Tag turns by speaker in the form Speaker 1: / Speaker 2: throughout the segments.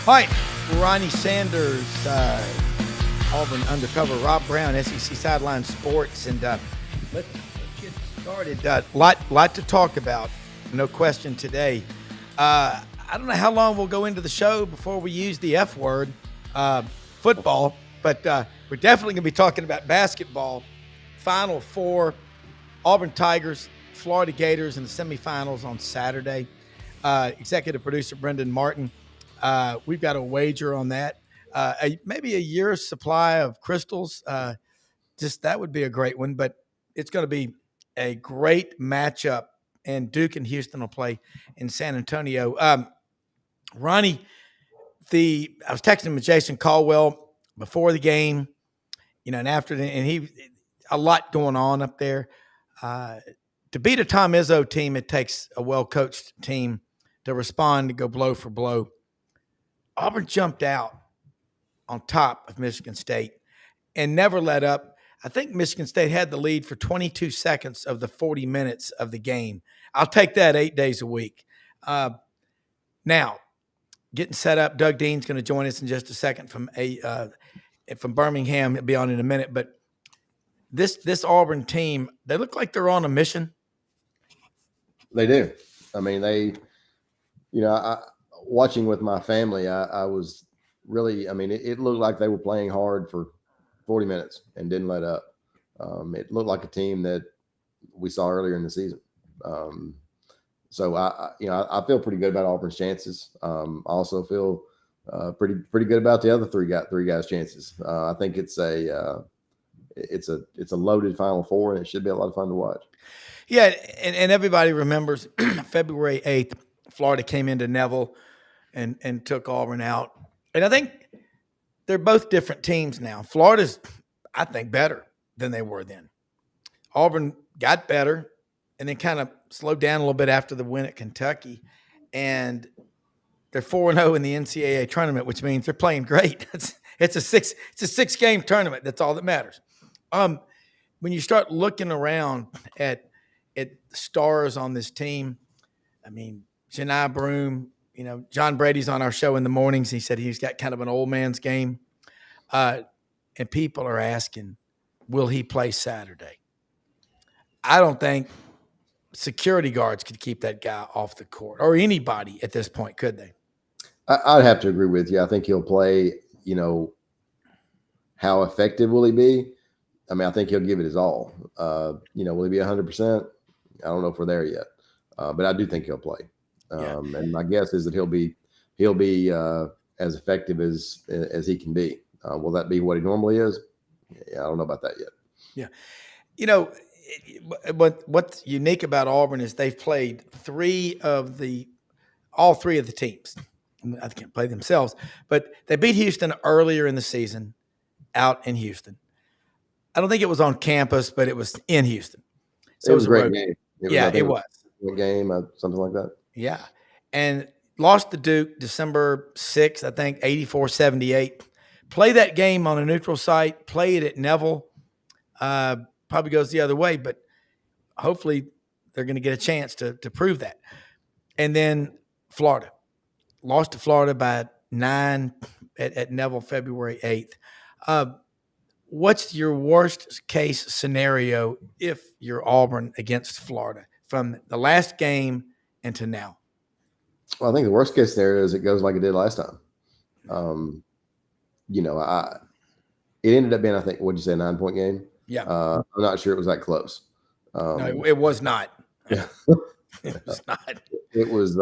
Speaker 1: Hi, Ronnie Sanders, Auburn Undercover, Rob Brown, SEC Sidelines Sports, and let's get started. Lot to talk about, no question today. I don't know how long we'll go into the show before we use the F word, football, but we're definitely going to be talking about basketball. Final Four, Auburn Tigers, Florida Gators in the semifinals on Saturday. Executive producer Brendan Martin. We've got a wager on that. Maybe a year's supply of crystals. Just that would be a great one, but it's going to be a great matchup. And Duke and Houston will play in San Antonio. Ronnie, I was texting with Jason Caldwell before the game, and after, and he a lot going on up there. To beat a Tom Izzo team, it takes a well-coached team to respond, to go blow for blow. Auburn jumped out on top of Michigan State and never let up. I think Michigan State had the lead for 22 seconds of the 40 minutes of the game. I'll take that 8 days a week. Now, getting set up, Doug Dean's going to join us in just a second from Birmingham. He'll be on in a minute. But this Auburn team, they look like they're on a mission.
Speaker 2: They do. I mean, watching with my family, I was really, it looked like they were playing hard for 40 minutes and didn't let up. It looked like a team that we saw earlier in the season. So I feel pretty good about Auburn's chances. I also feel pretty good about the other three guys' chances. I think it's a loaded Final Four, and it should be a lot of fun to watch.
Speaker 1: Yeah, and everybody remembers February 8th, Florida came into Neville and took Auburn out. And I think they're both different teams now. Florida's, I think, better than they were then. Auburn got better and then kind of slowed down a little bit after the win at Kentucky. And they're 4-0 in the NCAA tournament, which means they're playing great. It's a six-game tournament. That's all that matters. When you start looking around at stars on this team, Johni Broome, John Brady's on our show in the mornings. He said he's got kind of an old man's game. And people are asking, will he play Saturday? I don't think security guards could keep that guy off the court, or anybody at this point, could they?
Speaker 2: I'd have to agree with you. I think he'll play. How effective will he be? I think he'll give it his all. Will he be 100%? I don't know if we're there yet, but I do think he'll play. And my guess is that he'll be as effective as he can be. Will that be what he normally is? Yeah, I don't know about that yet.
Speaker 1: Yeah, what's unique about Auburn is they've played all three of the teams. I can't play themselves, but they beat Houston earlier in the season out in Houston. I don't think it was on campus, but it was in Houston.
Speaker 2: So it was a great game.
Speaker 1: It was.
Speaker 2: A game, something like that.
Speaker 1: Yeah. And lost to Duke December 6th, I think, 84-78. Play that game on a neutral site, play it at Neville. Probably goes the other way, but hopefully they're going to get a chance to prove that. And then Florida. Lost to Florida by 9 at Neville February 8th. What's your worst case scenario if you're Auburn against Florida from the last game and to now?
Speaker 2: Well, I think the worst case scenario is it goes like it did last time. It ended up being, I think, what'd you say, a 9-point game?
Speaker 1: Yeah.
Speaker 2: I'm not sure it was that close.
Speaker 1: No, it was not.
Speaker 2: Yeah.
Speaker 1: It was not.
Speaker 2: It was,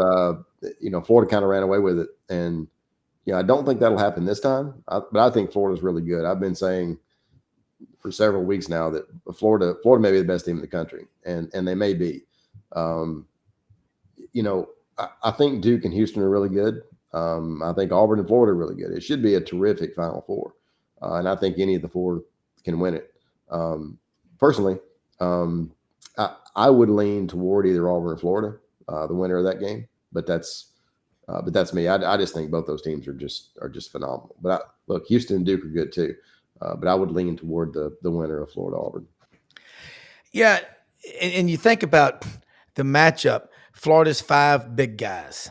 Speaker 2: Florida kind of ran away with it. And, I don't think that'll happen this time. But I think Florida's really good. I've been saying for several weeks now that Florida may be the best team in the country, and they may be. I think Duke and Houston are really good. I think Auburn and Florida are really good. It should be a terrific Final Four, and I think any of the four can win it. Personally, I would lean toward either Auburn or Florida, the winner of that game. But that's me. I just think both those teams are just phenomenal. But look, Houston and Duke are good too. But I would lean toward the winner of Florida Auburn.
Speaker 1: Yeah, and you think about the matchup. Florida's 5 big guys.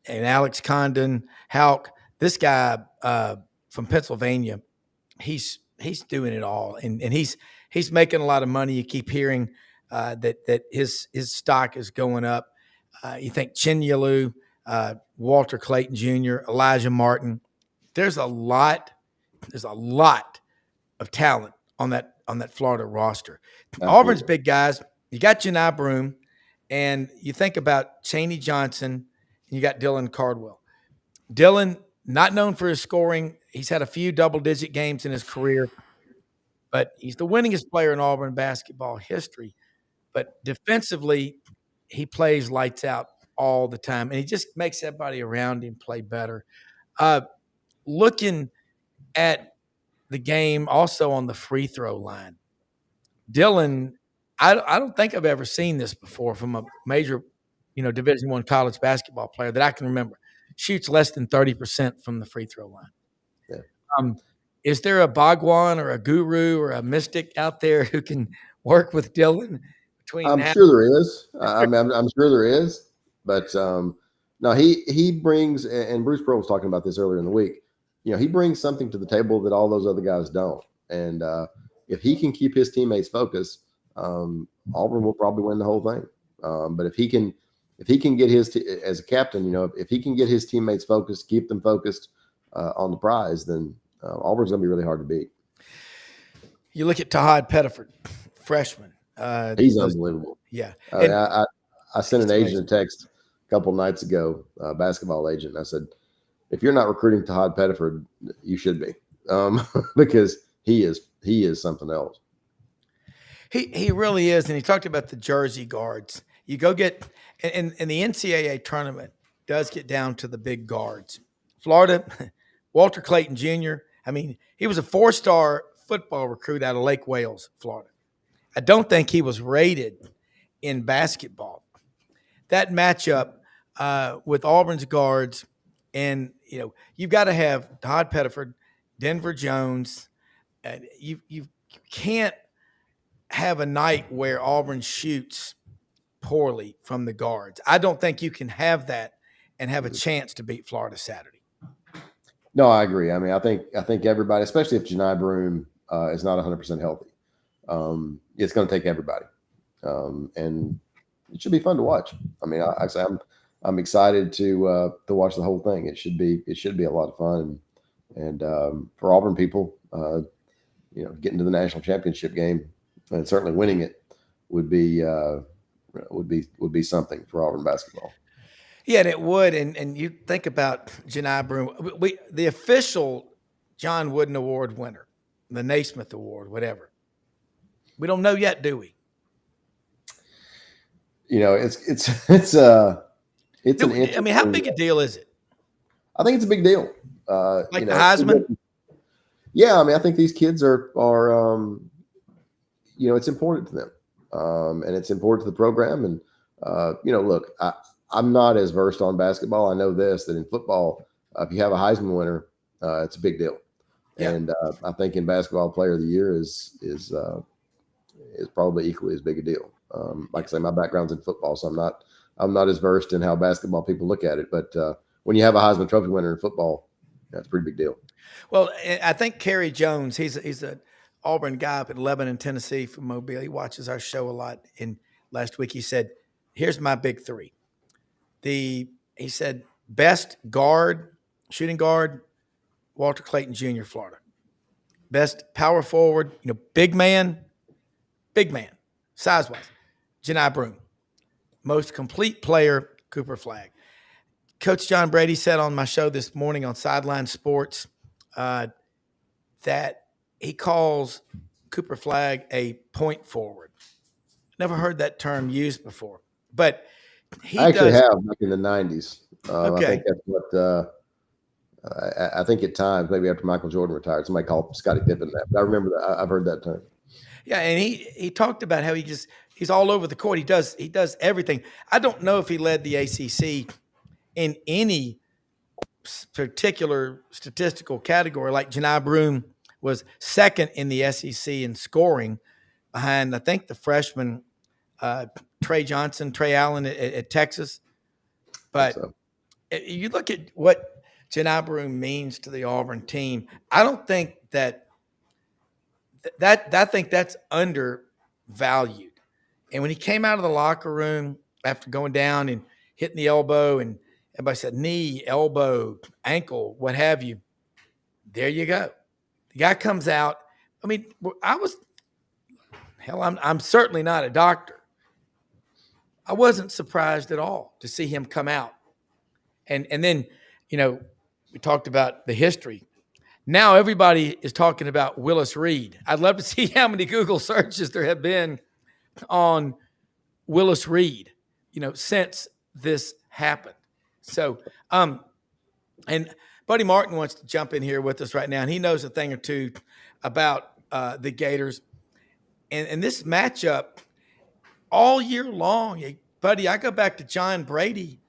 Speaker 1: And Alex Condon, Houck, this guy from Pennsylvania, he's doing it all, and he's making a lot of money. You keep hearing that his stock is going up. You think Chinyalu, Walter Clayton Jr., Elijah Martin. There's a lot of talent on that Florida roster.
Speaker 2: Absolutely.
Speaker 1: Auburn's big guys. You got Johni Broome, and you think about Chaney Johnson, and you got Dylan Cardwell. Dylan, not known for his scoring. He's had a few double-digit games in his career, but he's the winningest player in Auburn basketball history. But defensively, he plays lights out all the time, and he just makes everybody around him play better. Looking at the game also on the free throw line, Dylan, I don't think I've ever seen this before from a major, Division I college basketball player that I can remember. Shoots less than 30% from the free throw line.
Speaker 2: Yeah.
Speaker 1: Is there a Bhagwan or a guru or a mystic out there who can work with Dylan?
Speaker 2: I'm sure there is. I'm sure there is. But no, he brings, and Bruce Pearl was talking about this earlier in the week. He brings something to the table that all those other guys don't. And if he can keep his teammates focused, Auburn will probably win the whole thing. But if he can get his as a captain, if he can get his teammates focused, keep them focused on the prize, then Auburn's going to be really hard to beat.
Speaker 1: You look at Tahad Pettiford, freshman.
Speaker 2: He's unbelievable.
Speaker 1: Yeah.
Speaker 2: I sent an agent a text a couple nights ago, basketball agent. I said, if you're not recruiting Tahad Pettiford, you should be, because he is something else.
Speaker 1: He really is, and he talked about the Jersey guards. You go get, and the NCAA tournament does get down to the big guards. Florida, Walter Clayton Jr. I mean, he was a 4-star football recruit out of Lake Wales, Florida. I don't think he was rated in basketball. That matchup with Auburn's guards, and you've got to have Todd Pettiford, Denver Jones. You can't have a night where Auburn shoots poorly from the guards. I don't think you can have that and have a chance to beat Florida Saturday.
Speaker 2: No, I agree. I mean, I think everybody, especially if Johni Broome is not 100% healthy, it's going to take everybody, and it should be fun to watch. I mean, I'm excited to watch the whole thing. It should be a lot of fun, and for Auburn people, getting to the national championship game and certainly winning it would be something for Auburn basketball.
Speaker 1: Yeah, and it would. And you think about Johni Broome, the official John Wooden Award winner, the Naismith Award, whatever. We don't know yet, do we?
Speaker 2: It's
Speaker 1: I mean, how big a deal is it?
Speaker 2: I think it's a big deal.
Speaker 1: Like the Heisman?
Speaker 2: Yeah, I mean, I think these kids are it's important to them, and it's important to the program. And look, I'm not as versed on basketball. I know this, that in football, if you have a Heisman winner, it's a big deal. Yeah. And I think in basketball, Player of the Year is probably equally as big a deal. Like I say, my background's in football, so I'm not as versed in how basketball people look at it. But when you have a Heisman Trophy winner in football, that's a pretty big deal.
Speaker 1: Well, I think Kerry Jones, he's an Auburn guy up in Lebanon, Tennessee from Mobile. He watches our show a lot. And last week he said, here's my big three. He said, best guard, shooting guard, Walter Clayton Jr., Florida. Best power forward, big man, size-wise, Johni Broome. Most complete player, Cooper Flagg. Coach John Brady said on my show this morning on Sidelines Sports that he calls Cooper Flagg a point forward. Never heard that term used before, but
Speaker 2: I actually have back in the 90s.
Speaker 1: Okay.
Speaker 2: I think that's what I think at times, maybe after Michael Jordan retired, somebody called Scottie Pippen that. But I remember that. I've heard that term.
Speaker 1: Yeah, and he talked about how he's all over the court. He does everything. I don't know if he led the ACC in any particular statistical category. Like Johni Broome was second in the SEC in scoring, behind I think the freshman Trey Allen at Texas. But you look at what Johni Broome means to the Auburn team. I don't think I think that's undervalued. And when he came out of the locker room after going down and hitting the elbow, and everybody said knee, elbow, ankle, what have you, there you go. The guy comes out. I mean, I'm certainly not a doctor. I wasn't surprised at all to see him come out. And then, we talked about the history. Now everybody is talking about Willis Reed. I'd love to see how many Google searches there have been on Willis Reed, since this happened. So, and Buddy Martin wants to jump in here with us right now, and he knows a thing or two about the Gators. And this matchup all year long, Buddy, I go back to John Brady,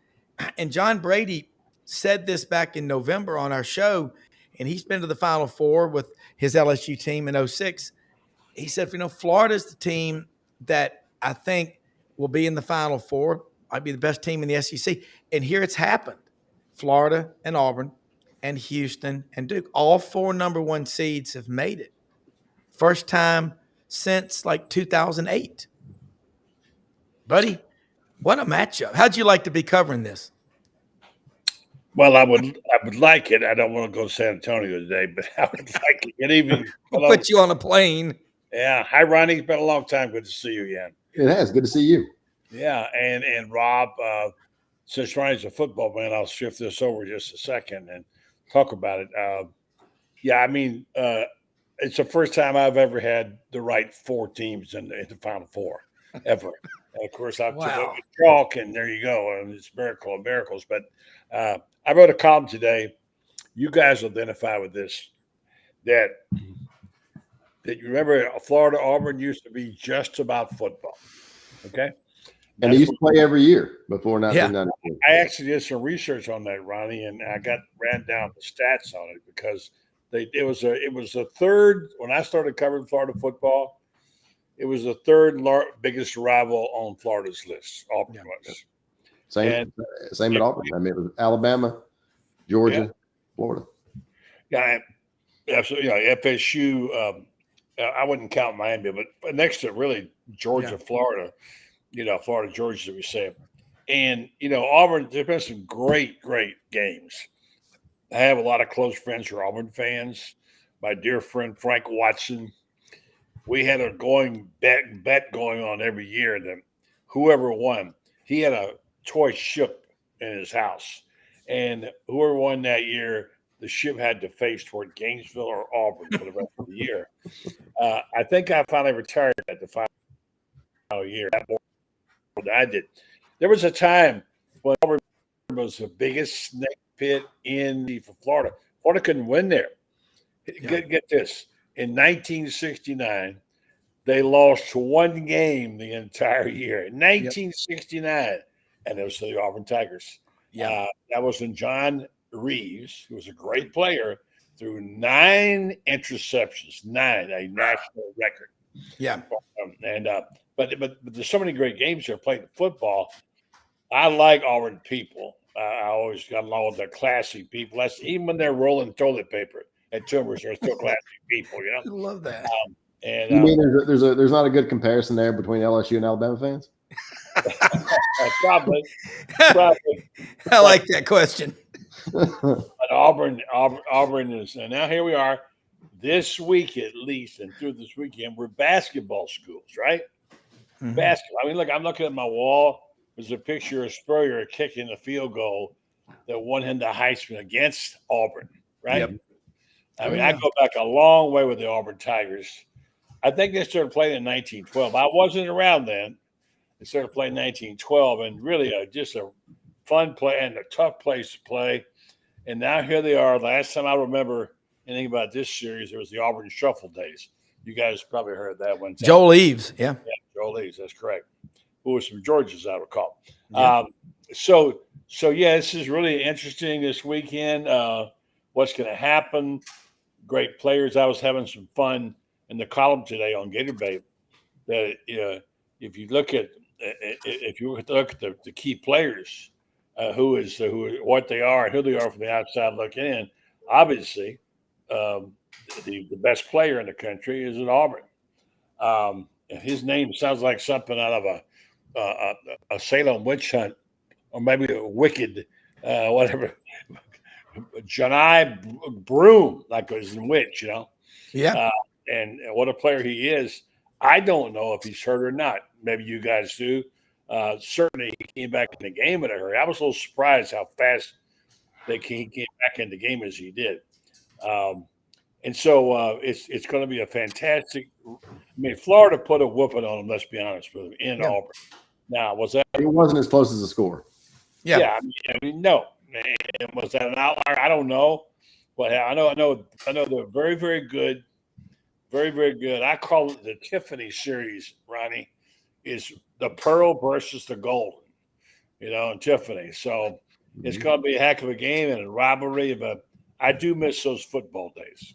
Speaker 1: and John Brady said this back in November on our show, and he's been to the Final Four with his LSU team in 2006. He said, Florida's the team that I think will be in the Final Four, might be the best team in the SEC. And here it's happened. Florida and Auburn and Houston and Duke, all 4 number 1 seeds have made it. First time since like 2008. Buddy, what a matchup. How'd you like to be covering this?
Speaker 3: Well, I would like it. I don't want to go to San Antonio today, but I would like it. Good evening.
Speaker 1: We'll put you on a plane.
Speaker 3: Yeah. Hi, Ronnie. It's been a long time. Good to see you again.
Speaker 2: It has. Good to see you.
Speaker 3: Yeah. And Rob, since Ronnie's a football man, I'll shift this over just a second and talk about it. It's the first time I've ever had the right 4 teams in the Final Four, ever. And of course, I've took it with chalk, and there you go. And it's a miracle of miracles. But I wrote a column today. You guys identify with this. That you remember Florida Auburn used to be just about football. Okay.
Speaker 2: And they used to play every year before 1992.
Speaker 3: I actually did some research on that, Ronnie, and I ran down the stats on it because it was the third when I started covering Florida football. It was the third biggest rival on Florida's list. Auburn was.
Speaker 2: Same at Auburn. I mean, it was Alabama, Georgia, Florida.
Speaker 3: Yeah, absolutely. Yeah, FSU. I wouldn't count Miami, but next to really Georgia, Florida. Florida, Georgia, as we say. And Auburn. There's been some great games. I have a lot of close friends who are Auburn fans. My dear friend Frank Watson. We had a bet going on every year that whoever won, he had a toy ship in his house. And whoever won that year, the ship had to face toward Gainesville or Auburn for the rest of the year. I think I finally retired at the final year. I did. There was a time when Auburn was the biggest snake pit for Florida. Florida couldn't win there. Get this. In 1969, they lost 1 game the entire year. In 1969, and it was to the Auburn Tigers. That was when John Reeves, who was a great player, threw 9 interceptions, a national record.
Speaker 1: Yeah.
Speaker 3: But there's so many great games here playing football. I like Auburn people. I always got along with the classy people. That's even when they're rolling toilet paper at Tumors, they're still classy people.
Speaker 1: I love that.
Speaker 2: You mean there's not a good comparison there between LSU and Alabama fans?
Speaker 3: Probably.
Speaker 1: I like that question.
Speaker 3: But Auburn is, and now here we are. This week, at least, and through this weekend, we're basketball schools, right? Mm-hmm. Basketball. I mean, look, I'm looking at my wall. There's a picture of Spurrier kicking the field goal that won him the Heisman against Auburn, right? Yep. I go back a long way with the Auburn Tigers. I think they started playing in 1912. I wasn't around then. They started playing in 1912, and really just a fun play and a tough place to play. And now here they are. Last time I remember anything about this series, it was the Auburn Shuffle days. You guys probably heard that one time.
Speaker 1: Joel Eves, yeah.
Speaker 3: Joel Eves, that's correct. Who was from Georgia, as I recall.
Speaker 1: Yeah.
Speaker 3: So this is really interesting this weekend. What's going to happen? Great players. I was having some fun in the column today on Gator Babe. That if you look at the key players, what they are and who they are from the outside looking in. Obviously, the best player in the country is at Auburn. And his name sounds like something out of a Salem witch hunt, or maybe a wicked, whatever. Johni Broome, like his witch,
Speaker 1: Yeah.
Speaker 3: And what a player he is. I don't know if he's hurt or not. Maybe you guys do. Certainly, he came back in the game in a hurry. I was a little surprised how fast he came back in the game as he did. And so it's going to be a fantastic. I mean, Florida put a whooping on them. Let's be honest with them in Auburn. Now, was that?
Speaker 2: It wasn't as close as a score.
Speaker 3: Yeah. I mean, no. And was that an outlier? I don't know, but I know they're very, very good, very, very good. I call it the Tiffany series. Ronnie, is the pearl versus the gold, and Tiffany. So it's going to be a heck of a game and a rivalry. But I do miss those football days.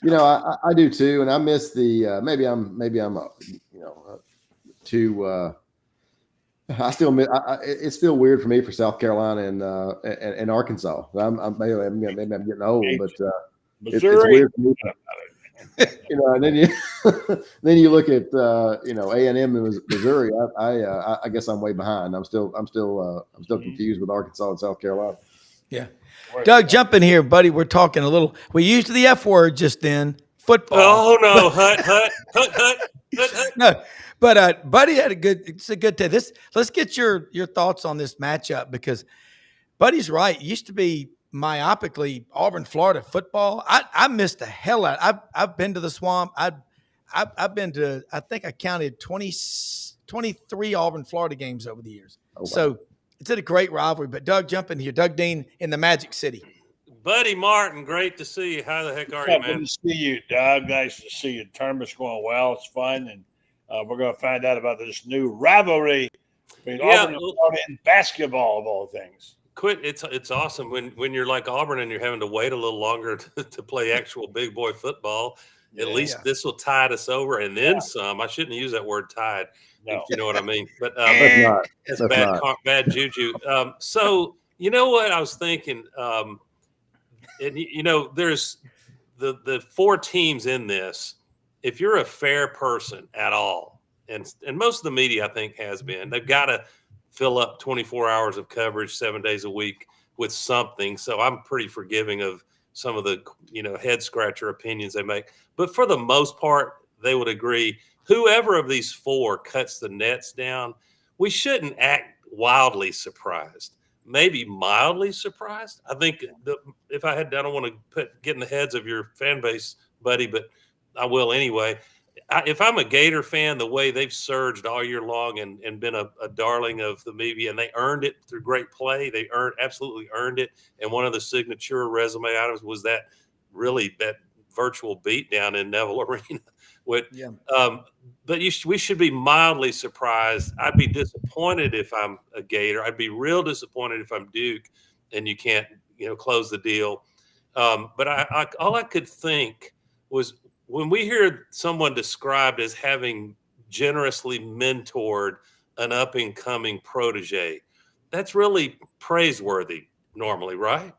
Speaker 2: I do too, and I miss the maybe I'm too. I still miss. It's still weird for me for South Carolina and Arkansas. Maybe I'm getting old, but it's weird for me. And then you look at A&M and Missouri. I guess I'm way behind. I'm still confused with Arkansas and South Carolina.
Speaker 1: Yeah. Doug, jump in here, buddy. We're talking a little. We used the F word just then. Football.
Speaker 4: Oh no, hut.
Speaker 1: No, but Buddy had it's a good day. Let's get your thoughts on this matchup, because Buddy's right. It used to be myopically Auburn, Florida football. I missed the hell out. I've been to the Swamp. I've been to, I think I counted 23 Auburn, Florida games over the years. Oh, wow. So it's a great rivalry. But Doug, jump in here. Doug Dean in the Magic City.
Speaker 4: Buddy Martin, great to see you. How the heck are you, man?
Speaker 3: Good to see you, Doug. Nice to see you. The tournament's going well. It's fun, and we're going to find out about this new rivalry between Auburn and Florida in basketball, of all things.
Speaker 4: It's awesome when you're like Auburn and you're having to wait a little longer to play actual big boy football. At least this will tide us over, and then some. I shouldn't use that word "tide," if you know what I mean. But that's bad juju. So you know what I was thinking. And there's the four teams in this. If you're a fair person at all, and most of the media I think has been, they've got to fill up 24 hours of coverage 7 days a week with something. So I'm pretty forgiving of some of the head scratcher opinions they make. But for the most part, they would agree. Whoever of these four cuts the nets down, we shouldn't act wildly surprised. Maybe mildly surprised. I think if I don't want to get in the heads of your fan base, buddy, but I will anyway. If I'm a Gator fan, the way they've surged all year long and been a darling of the media, and they earned it through great play, they absolutely earned it. And one of the signature resume items was that virtual beatdown in Neville Arena. But we should be mildly surprised. I'd be disappointed if I'm a Gator. I'd be real disappointed if I'm Duke and you can't, close the deal. But all I could think was when we hear someone described as having generously mentored an up-and-coming protege, that's really praiseworthy normally, right?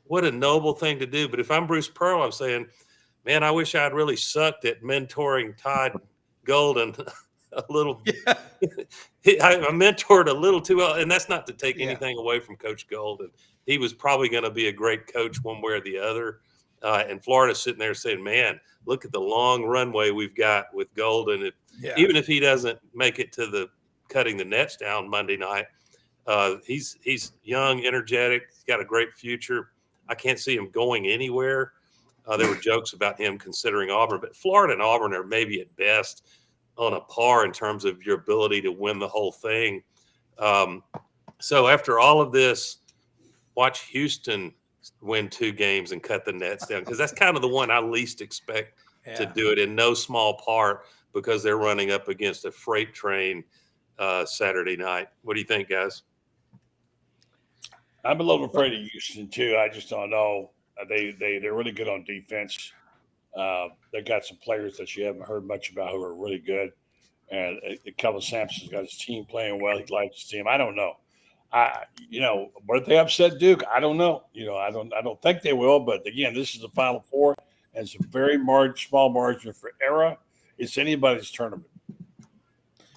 Speaker 4: What a noble thing to do. But if I'm Bruce Pearl, I'm saying, man, I wish I'd really sucked at mentoring Todd Golden a little. Yeah. I mentored a little too well, and that's not to take anything away from Coach Golden. He was probably going to be a great coach one way or the other. And Florida's sitting there saying, man, look at the long runway we've got with Golden. Even if he doesn't make it to the cutting the nets down Monday night, he's young, energetic. He's got a great future. I can't see him going anywhere. There were jokes about him considering Auburn, but Florida and Auburn are maybe at best on a par in terms of your ability to win the whole thing. So after all of this, watch Houston win 2 games and cut the nets down, because that's kind of the one I least expect to do it, in no small part because they're running up against a freight train Saturday night. What do you think, guys?
Speaker 3: I'm a little afraid of Houston too. I just don't know. They're really good on defense. They got some players that you haven't heard much about who are really good. And Kevin Sampson's got his team playing well. He likes his team. I don't know. What if they upset Duke? I don't know. I don't think they will. But again, this is the Final Four, and it's a very small margin for error. It's anybody's tournament.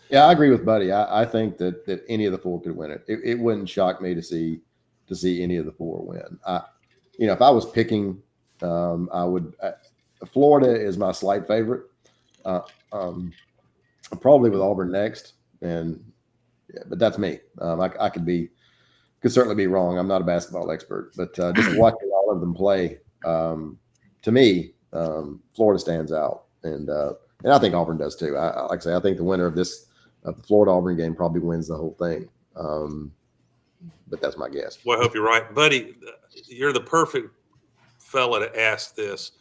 Speaker 2: Yeah, I agree with Buddy. I think that any of the four could win it. It wouldn't shock me to see any of the four win. If I was picking, I would. Florida is my slight favorite. Probably with Auburn next, but that's me. I could certainly be wrong. I'm not a basketball expert, but just watching all of them play, to me, Florida stands out, and I think Auburn does too. Like I say, I think the winner of the Florida Auburn game probably wins the whole thing. But that's my guess.
Speaker 4: Well, I hope you're right, buddy. You're the perfect fella to ask this.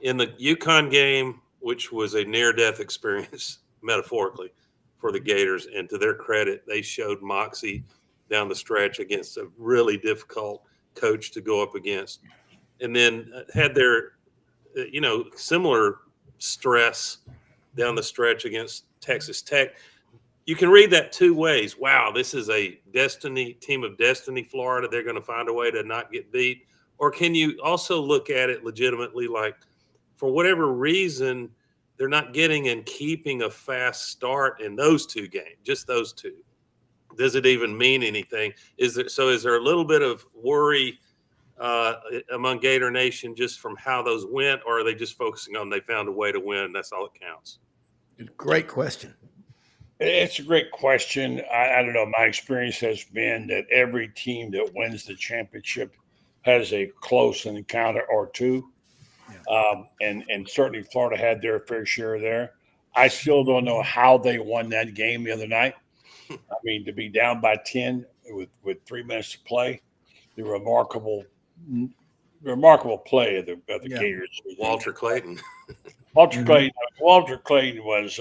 Speaker 4: In the UConn game, which was a near-death experience, metaphorically, for the Gators, and to their credit, they showed moxie down the stretch against a really difficult coach to go up against, and then had their, similar stress down the stretch against Texas Tech. You can read that two ways. Wow, this is a team of destiny, Florida. They're going to find a way to not get beat. Or can you also look at it legitimately, like, for whatever reason, they're not getting and keeping a fast start in those two games, just those two? Does it even mean anything? Is there a little bit of worry among Gator Nation just from how those went, or are they just focusing on they found a way to win? That's all that counts.
Speaker 1: Great question.
Speaker 3: It's a great question. I don't know. My experience has been that every team that wins the championship has a close encounter or two. Yeah. And certainly Florida had their fair share there. I still don't know how they won that game the other night. I mean, to be down by 10 with 3 minutes to play, the remarkable play of the Gators.
Speaker 4: Walter Clayton.
Speaker 3: Walter Clayton was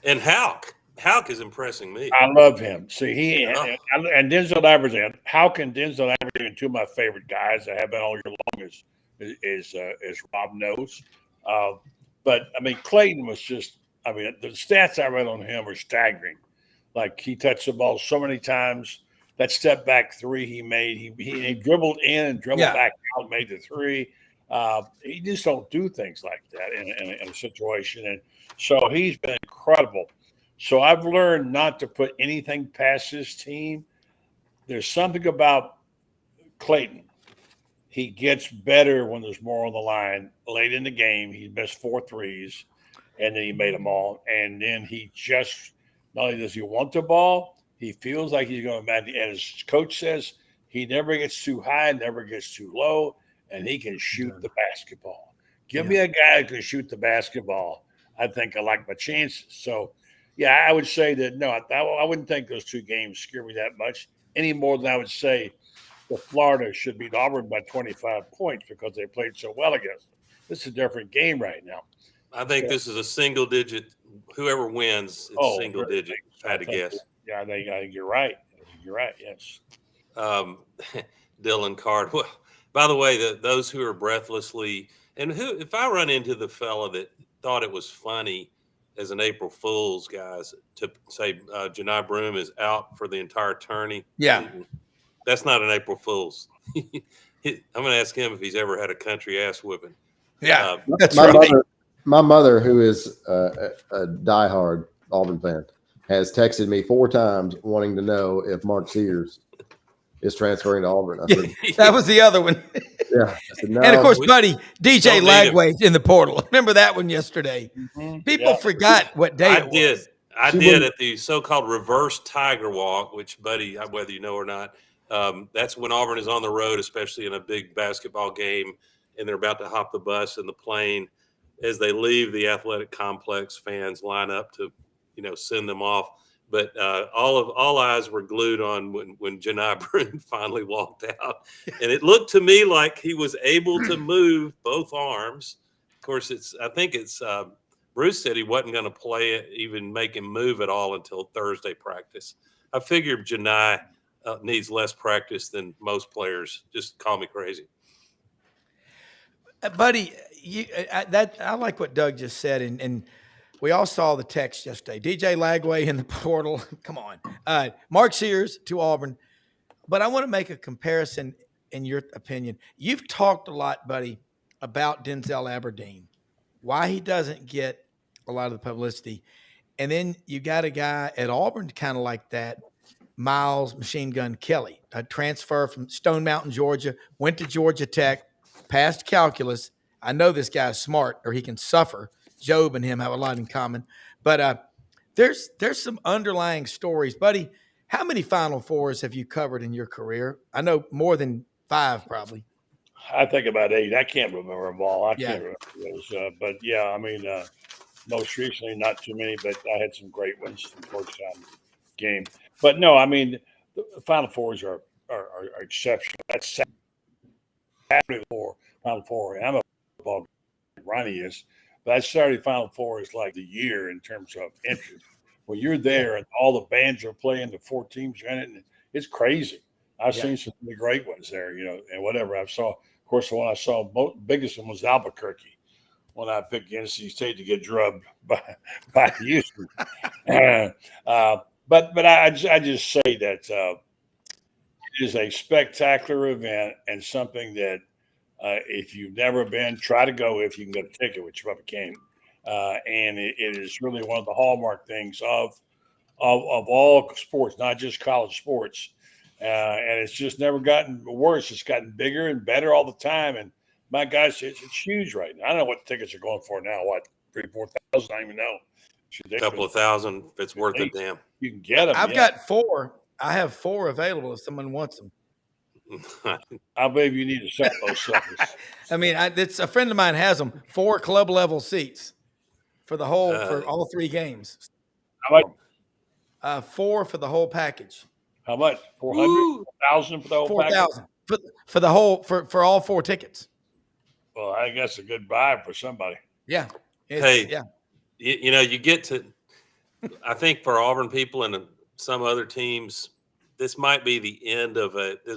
Speaker 4: and Houck. Houck is impressing me.
Speaker 3: I love him. See, and Denzel Aberdan. Houck and Denzel Aberdan are two of my favorite guys. I have been all year long, as Rob knows. But I mean, Clayton was just. I mean, the stats I read on him were staggering. Like, he touched the ball so many times. That step back three he made, he dribbled in and dribbled back out, made the three. He just don't do things like that in a situation. And so he's been incredible. So I've learned not to put anything past his team. There's something about Clayton. He gets better when there's more on the line. Late in the game, he missed 4 threes. And then he made them all. And then he just, not only does he want the ball, he feels like he's going to, and his coach says, he never gets too high, never gets too low, and he can shoot the basketball. Give me a guy who can shoot the basketball. I think I like my chances. So, yeah, I would say that, no, I wouldn't think those two games scare me that much any more than I would say that Florida should beat Auburn by 25 points because they played so well against them. This is a different game right now.
Speaker 4: I think this is a single digit. Whoever wins, it's single digit. If I had to guess.
Speaker 3: Yeah, I think you're right. You're right. Yes.
Speaker 4: Dylan Card. Well, by the way, those who are breathlessly, and if I run into the fella that thought it was funny as an April Fool's, guys, to say Johni Broome is out for the entire tourney.
Speaker 1: Yeah.
Speaker 4: That's not an April Fool's. I'm going to ask him if he's ever had a country ass whipping.
Speaker 1: Yeah,
Speaker 2: that's right. My mother, who is a diehard Auburn fan, has texted me 4 times wanting to know if Mark Sears is transferring to Auburn. I said,
Speaker 1: that was the other one.
Speaker 2: Yeah. I said, no.
Speaker 1: And, of course, buddy, DJ Lagway's in the portal. Remember that one yesterday? Mm-hmm. People forgot what day it was.
Speaker 4: I did at the so-called reverse Tiger Walk, which, buddy, whether you know or not, that's when Auburn is on the road, especially in a big basketball game, and they're about to hop the bus and the plane. As they leave the athletic complex, fans line up to, send them off. But all eyes were glued on when Johni Broome finally walked out. And it looked to me like he was able to move both arms. Of course, I think Bruce said he wasn't going to play it, even make him move at all until Thursday practice. I figured Johni needs less practice than most players. Just call me crazy.
Speaker 1: Buddy, I like what Doug just said, and we all saw the text yesterday. DJ Lagway in the portal. Come on. Mark Sears to Auburn. But I want to make a comparison in your opinion. You've talked a lot, buddy, about Denzel Aberdeen, why he doesn't get a lot of the publicity. And then you got a guy at Auburn kind of like that, Miles Machine Gun Kelly, a transfer from Stone Mountain, Georgia, went to Georgia Tech, passed calculus. I know this guy's smart or he can suffer. Job and him have a lot in common. But there's some underlying stories. Buddy, how many Final Fours have you covered in your career? I know more than 5 probably.
Speaker 3: I think about 8. I can't remember them all. I can't remember those. But, yeah, I mean, most recently, not too many, but I had some great ones in the first-time game. But, no, I mean, the Final Fours are exceptional. That's Saturday for Final Four. And I'm a football guy, Ronnie is. But that Saturday Final Four is like the year in terms of interest. When you're there and all the bands are playing, the 4 teams are in it, and it's crazy. I've seen some of the great ones there, and whatever. Of course, the one I saw, biggest one was Albuquerque when I picked NC State to get drubbed by Houston. But I just say that it is a spectacular event and something that if you've never been, try to go if you can get a ticket, which probably can. And it is really one of the hallmark things of all sports, not just college sports. And it's just never gotten worse. It's gotten bigger and better all the time. And my gosh, it's huge right now. I don't know what the tickets are going for now. What, 3,000-4,000? I don't even know.
Speaker 4: A couple of thousand if it's worth it, damn.
Speaker 3: You can get them.
Speaker 1: I've got 4. I have 4 available if someone wants them.
Speaker 3: I believe you need to sell those suckers.
Speaker 1: I mean, it's a friend of mine has them. 4 club level seats for the whole for all 3 games.
Speaker 3: How much?
Speaker 1: 4 for the whole package.
Speaker 3: How much? 400? 4,000 for the whole
Speaker 1: 4,000 for the whole for all 4 tickets.
Speaker 3: Well, I guess a good buy for somebody.
Speaker 1: Yeah.
Speaker 4: You get to. I think for Auburn people and some other teams, this might be the end of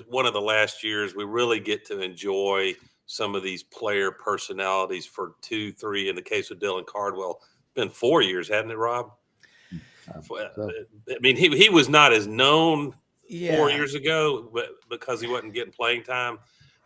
Speaker 4: one of the last years we really get to enjoy some of these player personalities for 2, 3. In the case of Dylan Cardwell, it's been 4 years, hasn't it, Rob? I mean, he was not as known 4 years ago, but because he wasn't getting playing time.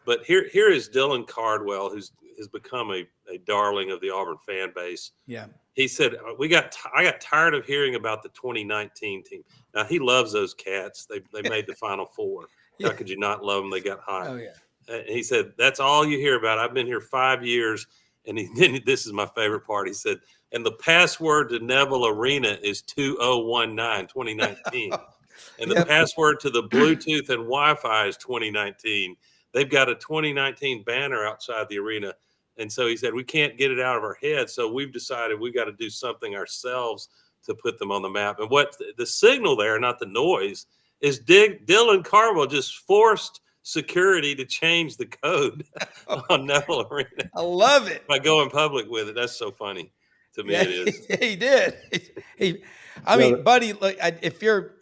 Speaker 4: But here is Dylan Cardwell, who's has become a darling of the Auburn fan base.
Speaker 1: Yeah,
Speaker 4: he said I got tired of hearing about the 2019 team. Now he loves those cats. They made the Final Four. How could you not love them? They got high.
Speaker 1: Oh yeah.
Speaker 4: And he said that's all you hear about. I've been here 5 years, and then this is my favorite part. He said, and the password to Neville Arena is 2019. And the password to the Bluetooth and Wi-Fi is 2019. They've got a 2019 banner outside the arena. And so he said, we can't get it out of our head. So we've decided we got to do something ourselves to put them on the map. And what the signal there, not the noise, is Dylan Cardwell just forced security to change the code on Neville Arena.
Speaker 1: I love it.
Speaker 4: By going public with it. That's so funny. To me, it is.
Speaker 1: He did. I mean, buddy, look,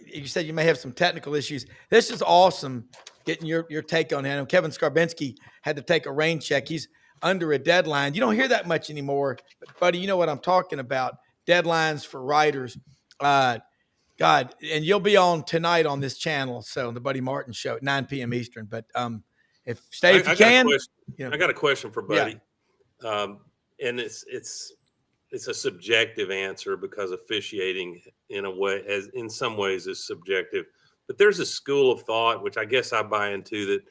Speaker 1: you said you may have some technical issues. This is awesome getting your take on it. Kevin Skarbinski had to take a rain check. He's under a deadline. You don't hear that much anymore, but buddy, you know what I'm talking about. Deadlines for writers. God, and you'll be on tonight on this channel. So the Buddy Martin show at 9 p.m. Eastern. But if you can.
Speaker 4: I got a question for Buddy. Yeah. And it's a subjective answer because officiating in some ways is subjective, but there's a school of thought, which I guess I buy into, that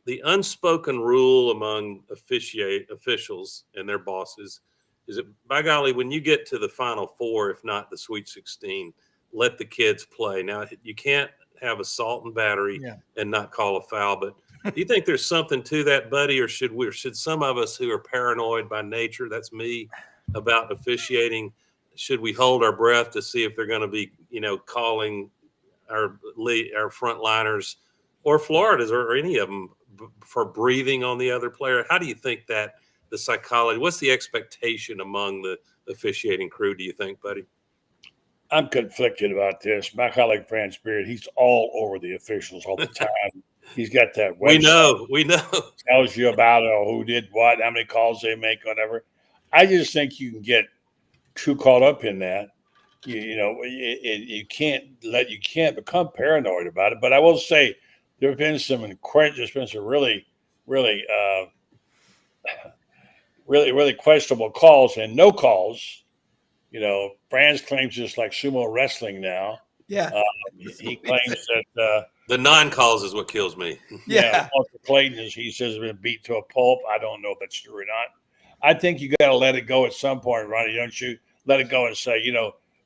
Speaker 4: the unspoken rule among officials and their bosses is that, by golly, when you get to the Final Four, if not the Sweet 16, let the kids play. Now, you can't have assault and battery and not call a foul, but do you think there's something to that, Buddy, or should some of us who are paranoid by nature, that's me, about officiating, should we hold our breath to see if they're going to be, calling our frontliners or Florida's or any of them for breathing on the other player? How do you think that the psychology, what's the expectation among the officiating crew, do you think, Buddy?
Speaker 3: I'm conflicted about this. My colleague Fran Spirit, he's all over the officials all the time. He's got that website.
Speaker 4: We know.
Speaker 3: Tells you about who did what, how many calls they make, whatever. I just think you can get too caught up in that. You can't become paranoid about it. But I will say there's been some really, really, really questionable calls and no calls. France claims it's like sumo wrestling now.
Speaker 1: Yeah.
Speaker 3: He claims that
Speaker 4: the non-calls is what kills me.
Speaker 1: Yeah.
Speaker 3: Clayton, he says, has been beat to a pulp. I don't know if that's true or not. I think you got to let it go at some point, Ronnie. Don't you? Let it go and say,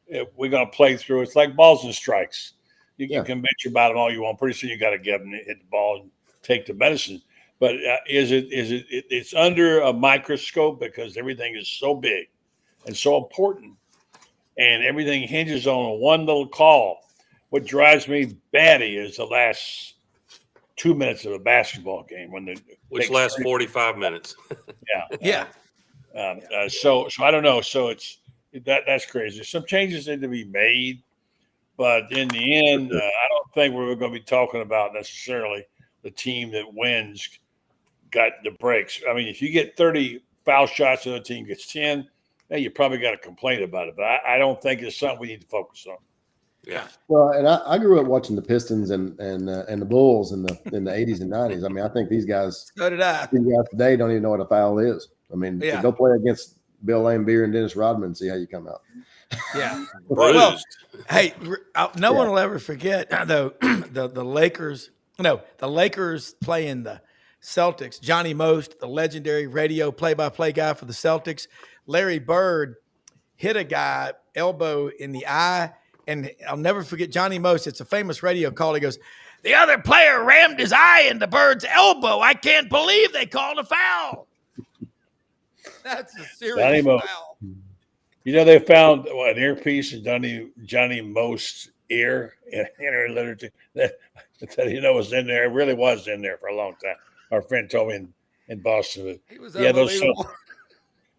Speaker 3: if we're going to play through. It's like balls and strikes. You can bitch about them all you want. Pretty soon you got to get them, hit the ball, and take the medicine. But it's under a microscope because everything is so big and so important, and everything hinges on one little call. What drives me batty is the last 2 minutes of a basketball game
Speaker 4: which lasts 45 minutes.
Speaker 3: Yeah. So I don't know. So that's crazy. Some changes need to be made, but in the end, I don't think we're going to be talking about necessarily the team that wins got the breaks. I mean, if you get 30 foul shots and the team gets 10, then you probably got to complain about it. But I don't think it's something we need to focus on.
Speaker 4: Yeah.
Speaker 2: Well, and I grew up watching the Pistons and the Bulls in the 80s and 90s. I mean, I think these guys,
Speaker 1: So did I.
Speaker 2: these guys today don't even know what a foul is. I mean, go play against Bill Laimbeer and Dennis Rodman and see how you come out.
Speaker 1: Yeah.
Speaker 4: Bruised.
Speaker 1: Well, hey, no one will ever forget though the Lakers. No, the Lakers playing the Celtics. Johnny Most, the legendary radio play-by-play guy for the Celtics. Larry Bird hit a guy elbow in the eye. And I'll never forget Johnny Most. It's a famous radio call. He goes, "The other player rammed his eye into Bird's elbow. I can't believe they called a foul." That's a serious foul.
Speaker 3: They found an earpiece in Johnny Most's ear in literature that was in there. It really was in there for a long time. Our friend told me in Boston.
Speaker 1: He was unbelievable.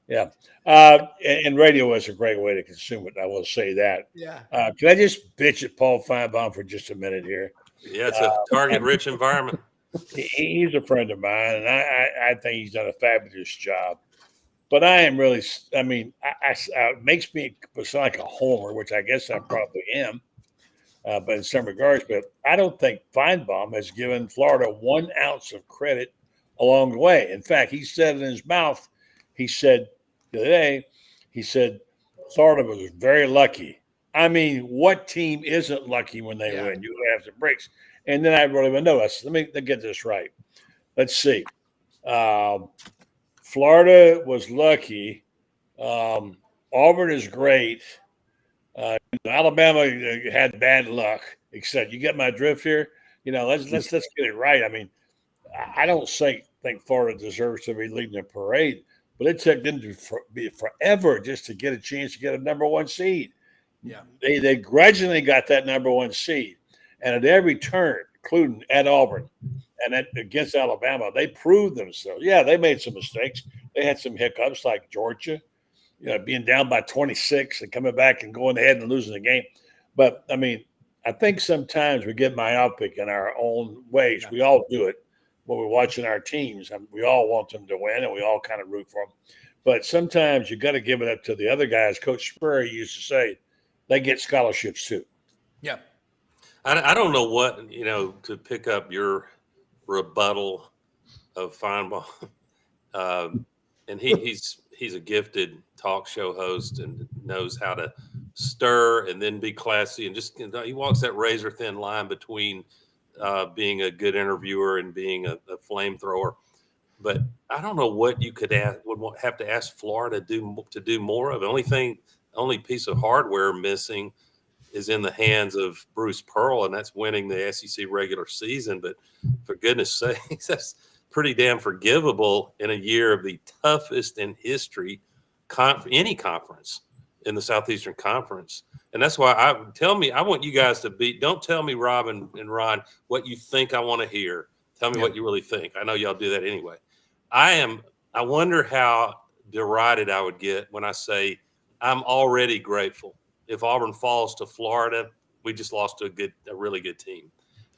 Speaker 3: Yeah. And radio is a great way to consume it. I will say that.
Speaker 1: Yeah.
Speaker 3: Can I just bitch at Paul Feinbaum for just a minute here?
Speaker 4: Yeah, it's a target-rich environment.
Speaker 3: He's a friend of mine, and I think he's done a fabulous job. But I am really, it makes me sound like a homer, which I guess I probably am, but in some regards. But I don't think Feinbaum has given Florida 1 ounce of credit along the way. In fact, he said in his mouth, he said today, Florida was very lucky. I mean, what team isn't lucky when they win? You have some breaks. And then I really want to know. Let me get this right. Let's see. Florida was lucky. Auburn is great. Alabama had bad luck. Except, you get my drift here. Let's get it right. I mean, I don't think Florida deserves to be leading the parade, but it took them to be forever just to get a chance to get a number 1 seed.
Speaker 1: Yeah,
Speaker 3: they grudgingly got that number 1 seed, and at every turn, including at Auburn and against Alabama, they proved themselves. Yeah, they made some mistakes. They had some hiccups, like Georgia, being down by 26 and coming back and going ahead and losing the game. But I mean, I think sometimes we get myopic in our own ways. We all do it when we're watching our teams. We all want them to win, and we all kind of root for them. But sometimes you got to give it up to the other guys. Coach Spurrier used to say, they get scholarships too.
Speaker 1: Yeah.
Speaker 4: I don't know what, to pick up your rebuttal of Feinbaum. And he's a gifted talk show host and knows how to stir and then be classy. And just, he walks that razor thin line between being a good interviewer and being a flamethrower. But I don't know what you would have to ask Florida to do more of. The only piece of hardware missing is in the hands of Bruce Pearl, and that's winning the SEC regular season. But for goodness sakes, that's pretty damn forgivable in a year of the toughest in history, any conference in the Southeastern Conference. And that's why I want you guys to don't tell me, Rob and Ron, what you think I want to hear. Tell me what you really think. I know y'all do that anyway. I wonder how derided I would get when I say I'm already grateful. If Auburn falls to Florida, we just lost to a really good team.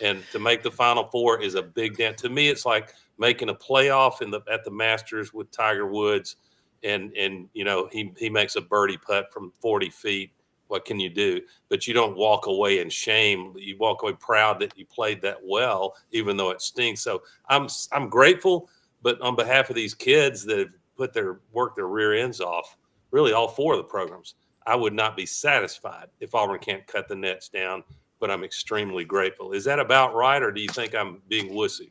Speaker 4: And to make the Final Four is a big dent. To me, it's like making a playoff at the Masters with Tiger Woods and he makes a birdie putt from 40 feet. What can you do? But you don't walk away in shame. You walk away proud that you played that well, even though it stinks. So I'm grateful, but on behalf of these kids that have worked their rear ends off, really all 4 of the programs, I would not be satisfied if Auburn can't cut the nets down, but I'm extremely grateful. Is that about right, or do you think I'm being wussy?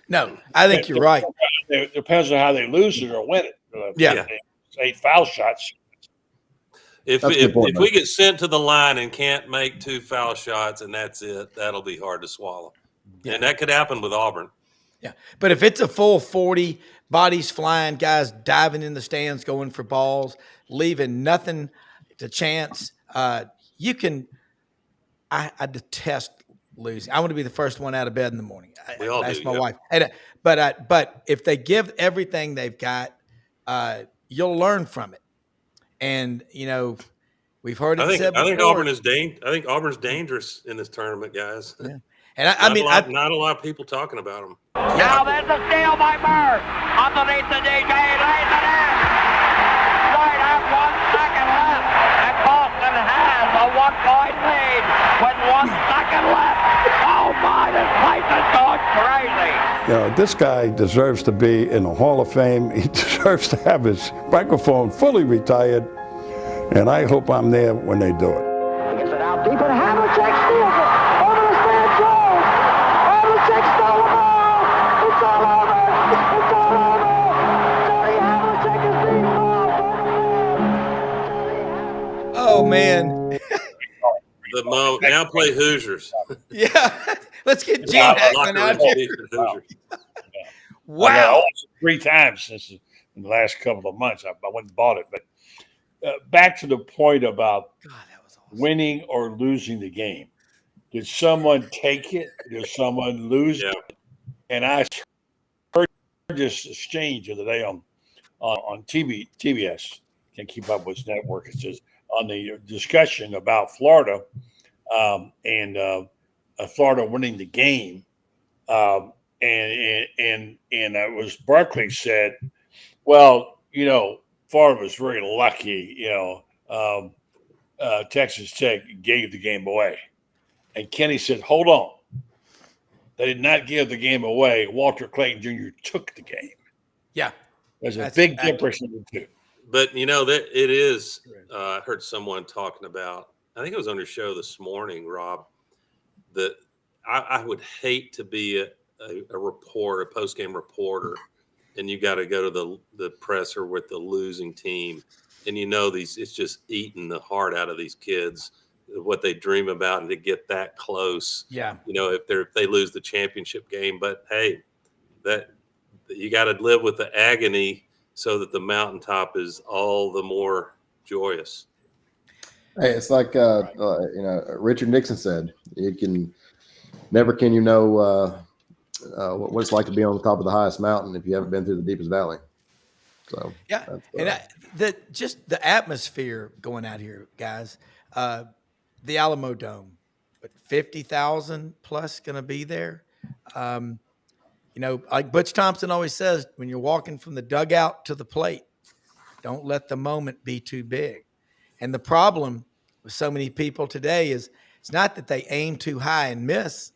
Speaker 1: No, I think you're right.
Speaker 3: It depends on how they lose it or win it.
Speaker 1: Yeah.
Speaker 3: 8 foul shots.
Speaker 4: If we get sent to the line and can't make 2 foul shots and that's it, that'll be hard to swallow. Yeah. And that could happen with Auburn.
Speaker 1: Yeah. But if it's a full 40, bodies flying, guys diving in the stands, going for balls, leaving nothing to chance, you can – I detest losing. I want to be the first one out of bed in the morning.
Speaker 4: We all
Speaker 1: That's
Speaker 4: do,
Speaker 1: my
Speaker 4: yeah.
Speaker 1: wife. But if they give everything they've got, you'll learn from it. And we've heard it said before.
Speaker 4: I think Auburn's dangerous in this tournament, guys.
Speaker 1: Yeah. And
Speaker 4: not a lot of people talking about them.
Speaker 5: Now there's a steal by Murr. Underneath the DJ, lays it in. Right at 1 second left. And Boston has a 1-point lead with 1 second left. Oh my, this place is going crazy.
Speaker 6: This guy deserves to be in the Hall of Fame. He deserves to have his microphone fully retired. And I hope I'm there when they do it.
Speaker 5: He gets it out deep, and Havlicek steals it. Over the stand goes. Havlicek stole the ball. It's all over. It's all over. Johnny Havlicek is being robbed.
Speaker 1: Oh, man.
Speaker 4: The moment. Now play Hoosiers.
Speaker 1: Yeah. Let's get Gene Hackman out here. Wow.
Speaker 3: I 3 times since in the last couple of months. I went and bought it. But back to the point about
Speaker 1: God, that was awesome.
Speaker 3: Winning or losing the game. Did someone take it? Did someone lose it? And I heard this exchange the other day on TBS. Can't keep up with network. It says on the discussion about Florida and Florida winning the game, and it was Barkley said, "Well, Florida was very lucky. Texas Tech gave the game away." And Kenny said, "Hold on. They did not give the game away. Walter Clayton Jr. took the game."
Speaker 1: Yeah.
Speaker 3: There's a big difference in the two.
Speaker 4: But, that it is I heard someone talking about, I think it was on your show this morning, Rob, that I would hate to be a reporter, a post-game reporter, and you got to go to the presser with the losing team. And it's just eating the heart out of these kids, what they dream about, and to get that close.
Speaker 1: Yeah.
Speaker 4: If they lose the championship game. But hey, that you got to live with the agony so that the mountaintop is all the more joyous.
Speaker 2: Hey, it's like Richard Nixon said, never can you know what it's like to be on the top of the highest mountain if you haven't been through the deepest valley. So
Speaker 1: yeah, and just the atmosphere going out here, guys. The Alamo Dome, but 50,000 plus going to be there. Like Butch Thompson always says, when you're walking from the dugout to the plate, don't let the moment be too big. And the problem with so many people today is it's not that they aim too high and miss.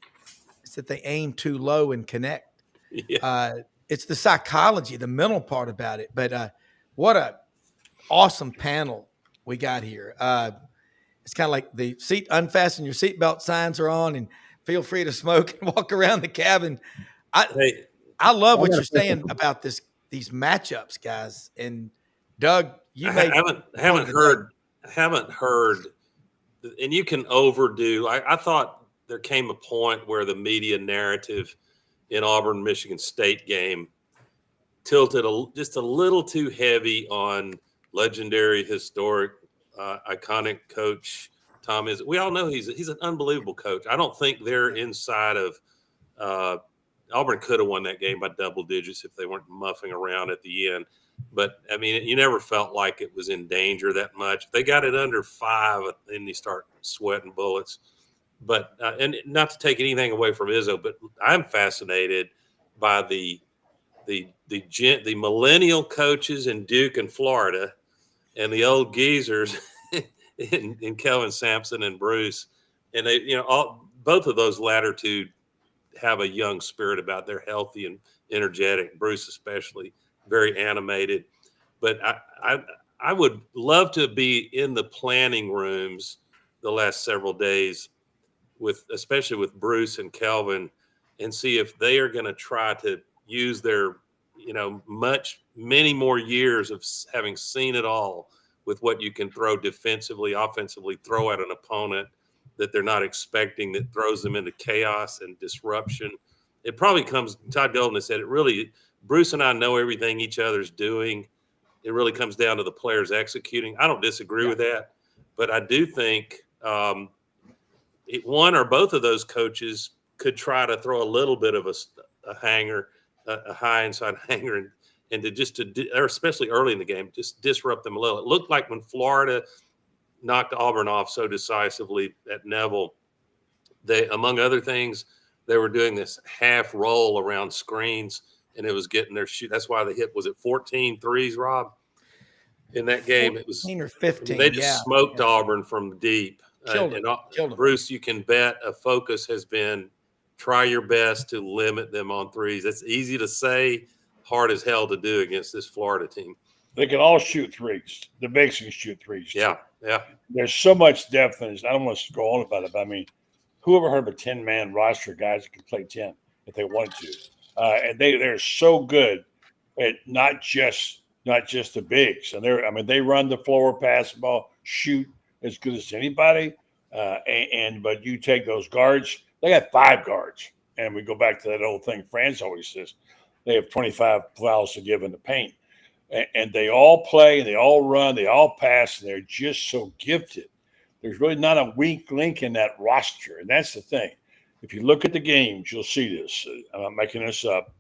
Speaker 1: It's that they aim too low and connect. Yeah. It's the psychology, the mental part about it. But what a awesome panel we got here. It's kind of like the unfasten your seatbelt signs are on and feel free to smoke and walk around the cabin. I love what you're saying about these matchups, guys. And Doug, you
Speaker 4: haven't heard, and you can overdo. I thought there came a point where the media narrative in Auburn, Michigan State game tilted just a little too heavy on legendary, historic, iconic coach Tom Izzo. We all know he's an unbelievable coach. I don't think they're inside of Auburn could have won that game by double digits if they weren't muffing around at the end. But, I mean, you never felt like it was in danger that much. If they got it under 5, then you start sweating bullets. But and not to take anything away from Izzo, but I'm fascinated by the the millennial coaches in Duke and Florida, and the old geezers in Kelvin Sampson and Bruce, and they, both of those latter two have a young spirit about. They're healthy and energetic. Bruce especially, very animated. But I would love to be in the planning rooms the last several days especially with Bruce and Kelvin, and see if they are going to try to use their, many more years of having seen it all with what you can throw defensively, offensively, throw at an opponent that they're not expecting, that throws them into chaos and disruption. It probably comes, Todd Golden has said it really, Bruce and I know everything each other's doing. It really comes down to the players executing. I don't disagree with that, but I do think one or both of those coaches could try to throw a little bit of a hanger, a high inside hanger, and or especially early in the game, just disrupt them a little. It looked like when Florida knocked Auburn off so decisively at Neville, they, among other things, they were doing this half roll around screens, and it was getting their shoot. That's why they hit, was it 14 threes, Rob? In that game, it was
Speaker 1: 14 or 15.
Speaker 4: They just smoked Auburn from deep.
Speaker 1: Killed them.
Speaker 4: Bruce, you can bet a focus has been try your best to limit them on threes. It's easy to say, hard as hell to do against this Florida team.
Speaker 3: They can all shoot threes. The bigs can shoot threes.
Speaker 4: Yeah.
Speaker 3: There's so much depth in this. I don't want to go on about it, but I mean, who ever heard of a 10-man roster of guys that can play 10 if they wanted to? And they're so good at not just the bigs. And they run the floor, pass the ball, shoot as good as anybody. But you take those guards, they got 5 guards. And we go back to that old thing France always says, they have 25 fouls to give in the paint. And they all play, and they all run, they all pass, and they're just so gifted. There's really not a weak link in that roster. And that's the thing. If you look at the games, you'll see this. I'm not making this up.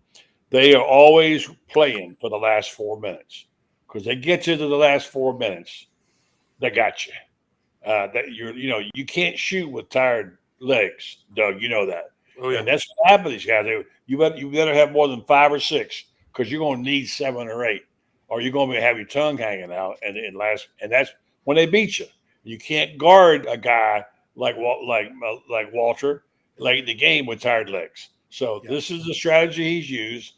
Speaker 3: They are always playing for the last 4 minutes, because they get you to the last 4 minutes, they got you. You can't shoot with tired legs, Doug. You know that.
Speaker 4: Oh yeah.
Speaker 3: And that's what happened to these guys. You better have more than 5 or 6, because you're going to need 7 or 8, or you're going to have your tongue hanging out. And that's when they beat you. You can't guard a guy like Walter late in the game with tired legs. So This is the strategy he's used.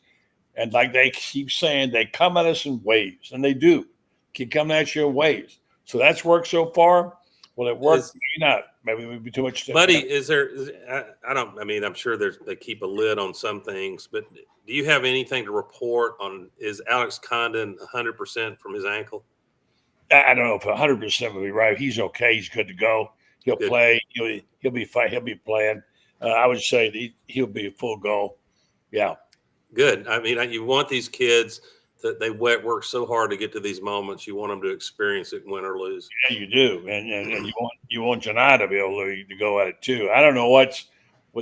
Speaker 3: And like they keep saying, they come at us in waves, and they do keep coming at you in waves. So that's worked so far. Will it work? Maybe not. Maybe it would be too much.
Speaker 4: Buddy, I'm sure they keep a lid on some things, but do you have anything to report on? Is Alex Condon 100% from his ankle?
Speaker 3: I don't know if 100% would be right. He's okay. He's good to go. He'll play. He'll be fine. He'll be playing. I would say he'll be a full go. Yeah. Good.
Speaker 4: I mean, you want these kids that they work so hard to get to these moments. You want them to experience it, win or lose.
Speaker 3: Yeah, you do, and you want Johni to be able to go at it too. I don't know what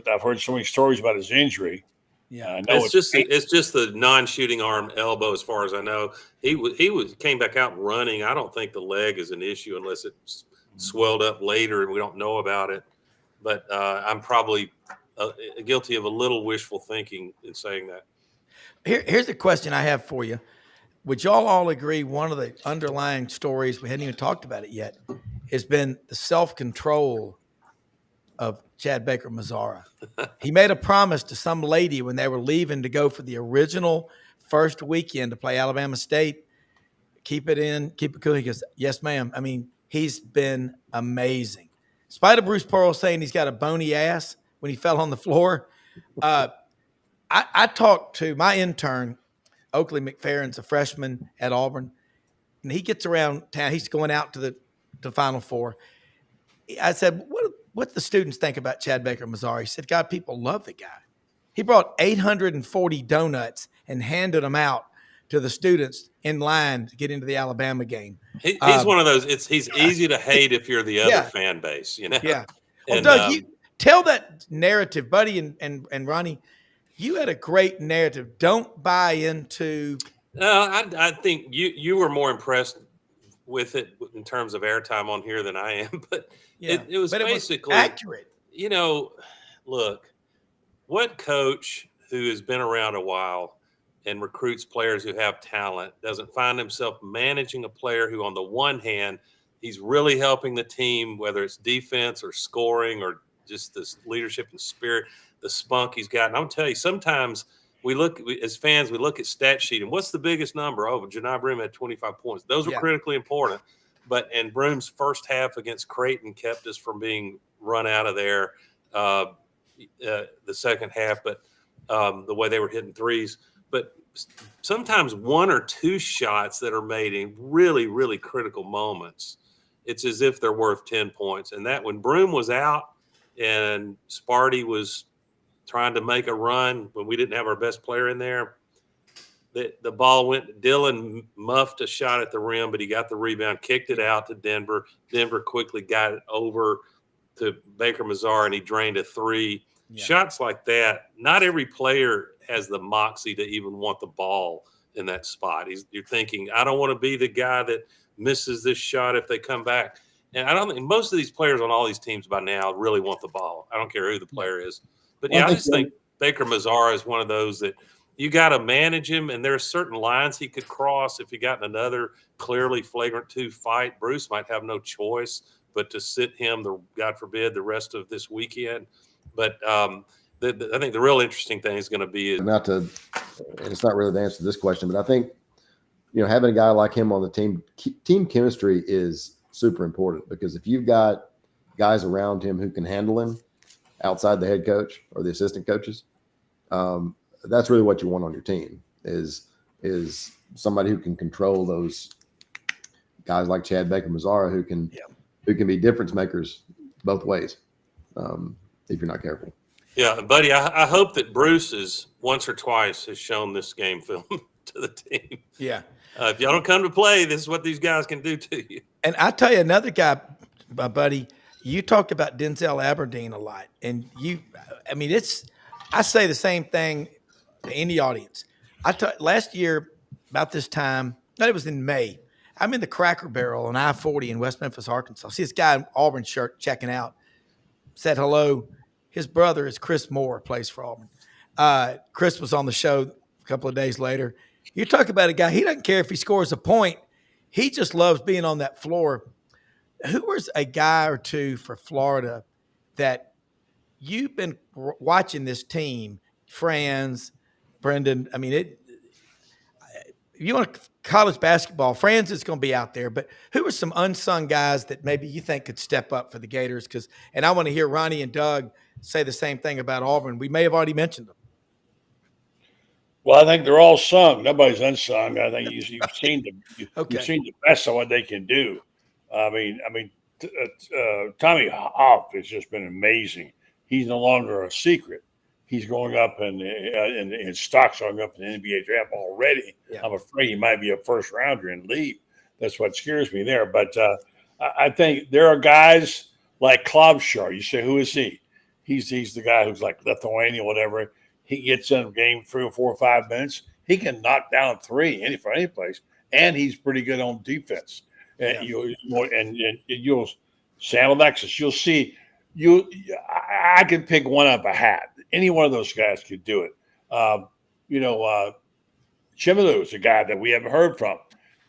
Speaker 3: I've heard so many stories about his injury.
Speaker 1: Yeah,
Speaker 3: I know
Speaker 4: it's just the non-shooting arm elbow, as far as I know. He came back out running. I don't think the leg is an issue unless it's swelled up later and we don't know about it. But I'm probably guilty of a little wishful thinking in saying that.
Speaker 1: Here's a question I have for you. Would y'all all agree one of the underlying stories, we hadn't even talked about it yet, has been the self-control of Chad Baker-Mazara? He made a promise to some lady when they were leaving to go for the original first weekend to play Alabama State. Keep it cool. He goes, yes, ma'am. I mean, he's been amazing. In spite of Bruce Pearl saying he's got a bony ass when he fell on the floor, I talked to my intern, Oakley McFerrin's a freshman at Auburn, and he gets around town. He's going out to the Final Four. I said, what the students think about Chad Baker-Mazara? He said, God, people love the guy. He brought 840 donuts and handed them out to the students in line to get into the Alabama game.
Speaker 4: He's one of those. He's easy to hate if you're the other fan base, you know.
Speaker 1: Yeah. Well, Doug, you tell that narrative, buddy, and Ronnie. You had a great narrative. Don't buy into.
Speaker 4: I think you were more impressed with it in terms of airtime on here than I am, but it was basically
Speaker 1: accurate.
Speaker 4: You know, look, what coach who has been around a while and recruits players who have talent, doesn't find himself managing a player who, on the one hand, he's really helping the team, whether it's defense or scoring or just this leadership and spirit, the spunk he's got. And I'll tell you, sometimes as fans, we look at stat sheet and what's the biggest number? Oh, Johni Broome had 25 points. Those are critically important. And Broome's first half against Creighton kept us from being run out of there the second half, but the way they were hitting threes. But sometimes one or two shots that are made in really, really critical moments, it's as if they're worth 10 points. And that when Broome was out and Sparty was trying to make a run when we didn't have our best player in there, the ball went – Dylan muffed a shot at the rim, but he got the rebound, kicked it out to Denver. Denver quickly got it over to Baker Mazar, and he drained a three. Yeah. Shots like that, not every player has the moxie to even want the ball in that spot. You're thinking, I don't want to be the guy that misses this shot if they come back. And I don't think most of these players on all these teams by now really want the ball. I don't care who the player is. But, I just think Baker Mazar is one of those that you got to manage him, and there are certain lines he could cross. If he got in another clearly flagrant 2 fight, Bruce might have no choice but to sit him, God forbid, the rest of this weekend. But I think the real interesting thing is going to be –
Speaker 2: and it's not really the answer to this question, but I think, having a guy like him on the team chemistry is super important, because if you've got guys around him who can handle him outside the head coach or the assistant coaches, that's really what you want on your team is somebody who can control those guys like Chad Baker Mazara who can be difference makers both ways if you're not careful.
Speaker 4: Yeah, buddy, I hope that Bruce is once or twice has shown this game film to the team.
Speaker 1: Yeah.
Speaker 4: If y'all don't come to play, this is what these guys can do to you.
Speaker 1: And I tell you, another guy, my buddy, you talked about Denzel Aberdeen a lot. And I say the same thing in the audience. Last year, about this time, it was in May, I'm in the Cracker Barrel on I-40 in West Memphis, Arkansas. See this guy in Auburn shirt checking out. Said hello. His brother is Chris Moore, plays for Auburn. Chris was on the show a couple of days later. You talk about a guy, he doesn't care if he scores a point. He just loves being on that floor. Who was a guy or two for Florida that you've been watching this team, Franz, Brendan? I mean, if you want college basketball, Franz is going to be out there. But who are some unsung guys that maybe you think could step up for the Gators? And I want to hear Ronnie and Doug say the same thing about Auburn. We may have already mentioned them.
Speaker 3: Well, I think they're all sung. Nobody's unsung. I think you've seen you've seen the best of what they can do. I mean, Tommy Hoff has just been amazing. He's no longer a secret. He's going up and his stock's going up in the NBA draft already. Yeah. I'm afraid he might be a first rounder and leave. That's what scares me there. But I think there are guys like Klobuchar. You say, who is he? He's the guy who's like Lithuania, whatever. He gets in game 3 or 4 or 5 minutes. He can knock down a three for any place, and he's pretty good on defense. And you'll Sam Alexis. You'll see. I could pick one up a hat. Any one of those guys could do it. Chimilu is a guy that we haven't heard from.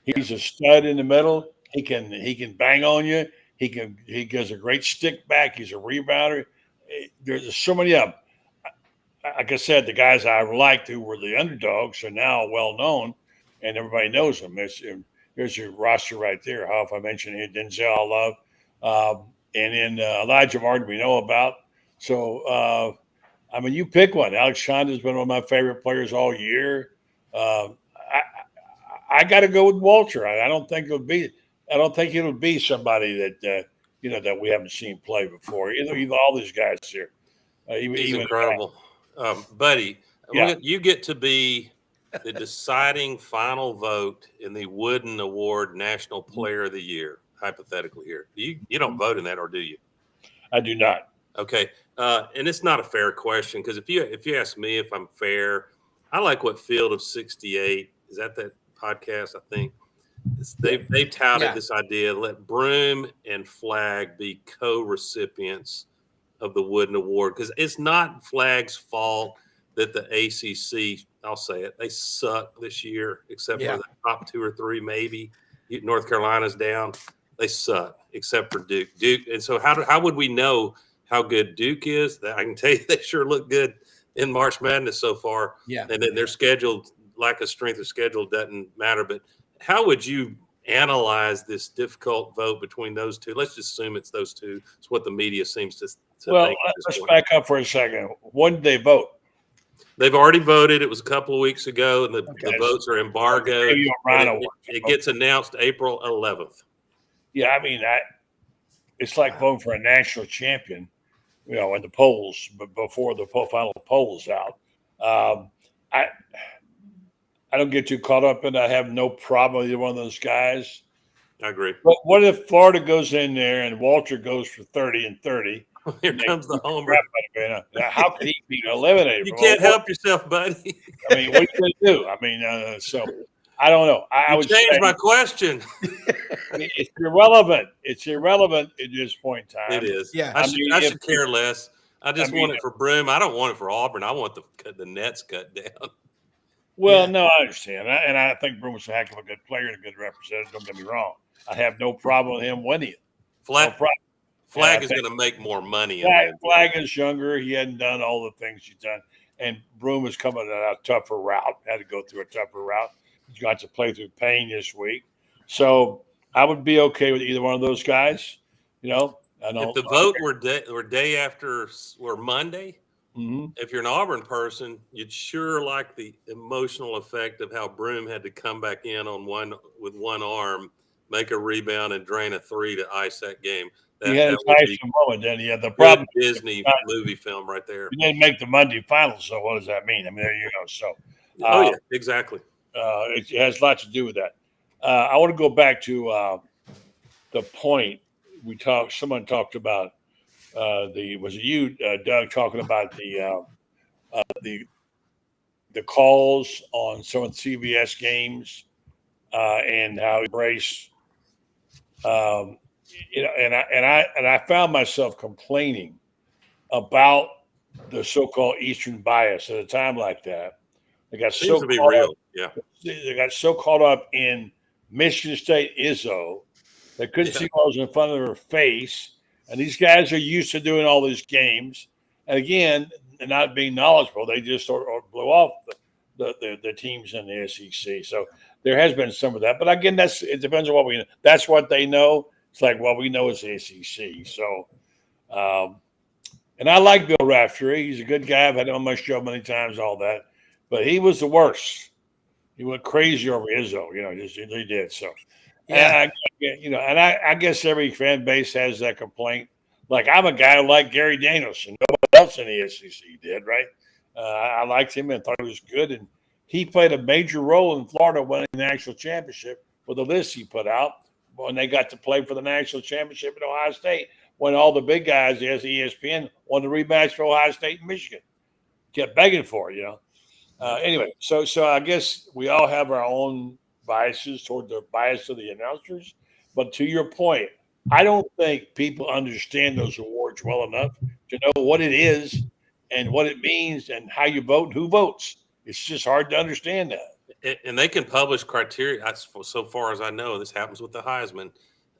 Speaker 3: He's a stud in the middle. He can bang on you. He does a great stick back. He's a rebounder. There's so many of them. Like I said, the guys I liked who were the underdogs are now well known, and everybody knows them. There's your roster right there. How if I mentioned it, Denzel I love, and then Elijah Martin we know about. So you pick one. Alex Shonda's been one of my favorite players all year. I got to go with Walter. I don't think it'll be somebody that that we haven't seen play before. All these guys here.
Speaker 4: He's incredible. Buddy, you get to be the deciding final vote in the Wooden Award National Player of the Year, hypothetically here. You don't vote in that, or do you?
Speaker 3: I do not.
Speaker 4: Okay. And it's not a fair question, because if you ask me if I'm fair, I like what Field of 68, is that podcast, I think? They've touted this idea, let Broome and Flagg be co-recipients of the Wooden Award, because it's not Flagg's fault that the ACC, I'll say it, they suck this year, except for the top 2 or 3 maybe. North Carolina's down. They suck, except for Duke. And so how would we know how good Duke is? I can tell you they sure look good in March Madness so far.
Speaker 1: Yeah.
Speaker 4: And then their schedule, lack of strength of schedule doesn't matter. But how would you analyze this difficult vote between those two? Let's just assume it's those two. It's what the media seems to
Speaker 3: Well,
Speaker 4: think.
Speaker 3: let's back up for a second. When did they vote?
Speaker 4: They've already voted. It was a couple of weeks ago, and the votes are embargoed. It gets announced April 11th.
Speaker 3: Yeah, I mean, it's like voting for a national champion, in the polls, but before the final polls out. I don't get too caught up in it. I have no problem with either one of those guys.
Speaker 4: I agree.
Speaker 3: But what if Florida goes in there and Walter goes for 30 and 30?
Speaker 4: Here comes the homer.
Speaker 3: How can he be eliminated?
Speaker 4: You can't help yourself, buddy.
Speaker 3: I mean, what are you going to do? I mean, so I don't know. I would
Speaker 4: change my question.
Speaker 3: It's irrelevant. It's irrelevant at this point in time.
Speaker 4: It is.
Speaker 1: Yeah.
Speaker 4: I should care less. I just want it for Broome. I don't want it for Auburn. I want the nets cut down.
Speaker 3: Well, no, I understand. And I think Broome was a heck of a good player and a good representative. Don't get me wrong. I have no problem with him winning it.
Speaker 4: Flag is going to make more money.
Speaker 3: Flag is younger. He hadn't done all the things he's done. And Broome is coming on a tougher route. Had to go through a tougher route. He's got to play through pain this week. So I would be okay with either one of those guys. I know.
Speaker 4: If the vote were day after or Monday,
Speaker 3: mm-hmm.
Speaker 4: If you're an Auburn person, you'd sure like the emotional effect of how Broome had to come back in with one arm, make a rebound, and drain a 3 to ice that game.
Speaker 3: He had a nice moment, then he had the problem.
Speaker 4: Disney movie film right there.
Speaker 3: He didn't make the Monday finals, so what does that mean? I mean, there you go. So,
Speaker 4: yeah, exactly.
Speaker 3: It has a lot to do with that. I want to go back to the point someone talked about was it you, Doug, talking about the calls on some of the CBS games and how he embraced. And I found myself complaining about the so-called Eastern bias at a time like that. They got
Speaker 4: Seems to be real. Yeah,
Speaker 3: they got so caught up in Michigan State Izzo, they couldn't see what was in front of their face. And these guys are used to doing all these games. And again, not being knowledgeable, they just sort of blew off the teams in the SEC. So there has been some of that. But again, it depends on what we know. That's what they know. It's like, well, we know it's the SEC. So, and I like Bill Raftery. He's a good guy. I've had him on my show many times, all that. But he was the worst. He went crazy over Izzo, he did. So, and I guess every fan base has that complaint. Like, I'm a guy who liked Gary Danielson. Nobody else in the SEC did, right? I liked him and thought he was good. And he played a major role in Florida winning the national championship with the list he put out when they got to play for the national championship at Ohio State, when all the big guys, as ESPN, won the rematch for Ohio State and Michigan. Kept begging for it, Anyway, so I guess we all have our own biases toward the bias of the announcers. But to your point, I don't think people understand those awards well enough to know what it is and what it means and how you vote and who votes. It's just hard to understand that.
Speaker 4: And they can publish criteria. So far as I know, this happens with the Heisman.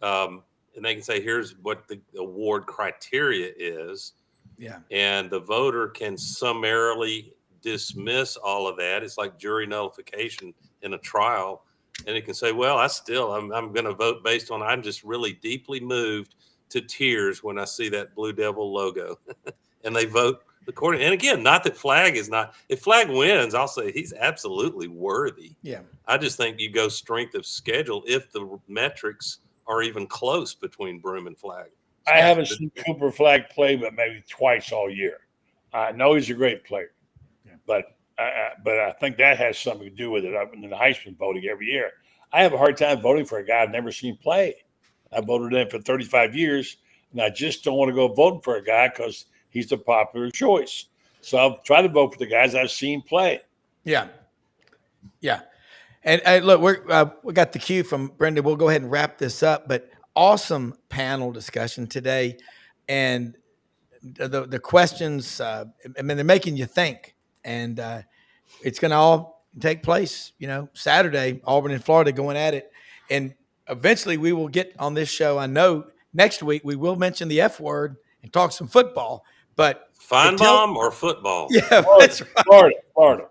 Speaker 4: And they can say, here's what the award criteria is.
Speaker 1: Yeah.
Speaker 4: And the voter can summarily dismiss all of that. It's like jury nullification in a trial. And it can say, well, I'm going to vote based on, I'm just really deeply moved to tears when I see that Blue Devil logo. And they vote according. And again, not that Flag is not. If Flag wins, I'll say he's absolutely worthy.
Speaker 1: Yeah.
Speaker 4: I just think you go strength of schedule if the metrics are even close between Broome and Flag.
Speaker 3: I haven't seen Cooper Flag play but maybe twice all year. I know he's a great player, but I think that has something to do with it. I've been in the Heisman voting every year. I have a hard time voting for a guy I've never seen play. I voted in for 35 years, and I just don't want to go voting for a guy because he's the popular choice. So I'll try to vote for the guys I've seen play.
Speaker 1: Yeah. Yeah. And look, we got the cue from Brendan. We'll go ahead and wrap this up, but awesome panel discussion today. And the questions, they're making you think. and it's going to all take place, Saturday, Auburn and Florida going at it. And eventually we will get on this show. I know next week we will mention the F word and talk some football, but
Speaker 4: Feinbaum or football?
Speaker 1: Yeah,
Speaker 3: Florida,
Speaker 1: that's right.
Speaker 3: Florida.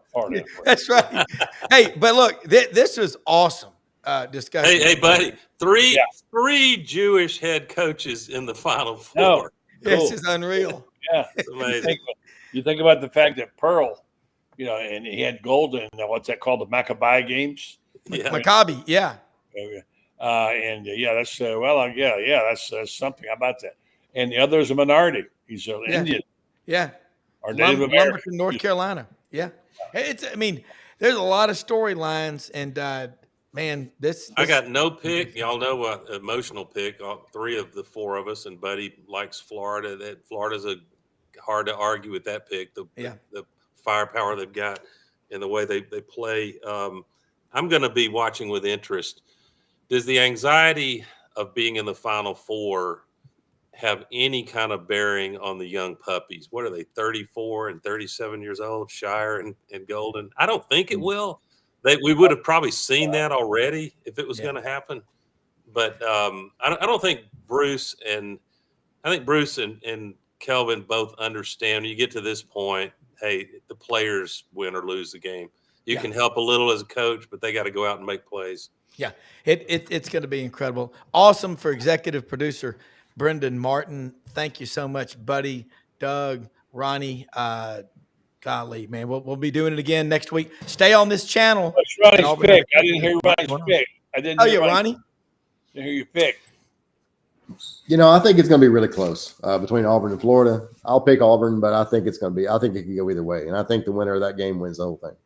Speaker 1: That's right. Hey, but look, this was awesome discussion.
Speaker 4: Hey, buddy, three Jewish head coaches in the Final Four.
Speaker 3: No,
Speaker 1: this is unreal.
Speaker 3: Yeah,
Speaker 4: it's amazing.
Speaker 3: You think about the fact that Pearl, and he had gold in what's that called, the Maccabi games?
Speaker 4: Yeah,
Speaker 1: Maccabi, yeah.
Speaker 3: That's that's something. How about that? And the other is a minority. He's an Indian.
Speaker 1: Yeah.
Speaker 3: Or Native American.
Speaker 1: Lumberton, North Carolina. Yeah. There's a lot of storylines, and man, this
Speaker 4: I got no pick. Y'all know what emotional pick. All three of the four of us, and Buddy likes Florida. That Florida's hard to argue with that pick. The firepower they've got and the way they play. I'm going to be watching with interest. Does the anxiety of being in the Final Four have any kind of bearing on the young puppies? What are they, 34 and 37 years old, Shire and Golden? I don't think it will. We would have probably seen that already if it was going to happen. But I don't think Bruce and Kelvin both understand when you get to this point, hey, the players win or lose the game. You can help a little as a coach, but they got to go out and make plays.
Speaker 1: Yeah, it's going to be incredible. Awesome for executive producer Brendan Martin. Thank you so much, Buddy, Doug, Ronnie. Golly, man, we'll be doing it again next week. Stay on this channel.
Speaker 3: What's Ronnie's pick? I didn't hear Ronnie's pick.
Speaker 1: Ronnie?
Speaker 3: Didn't hear your pick.
Speaker 2: I think it's going to be really close between Auburn and Florida. I'll pick Auburn, but I think it can go either way. And I think the winner of that game wins the whole thing.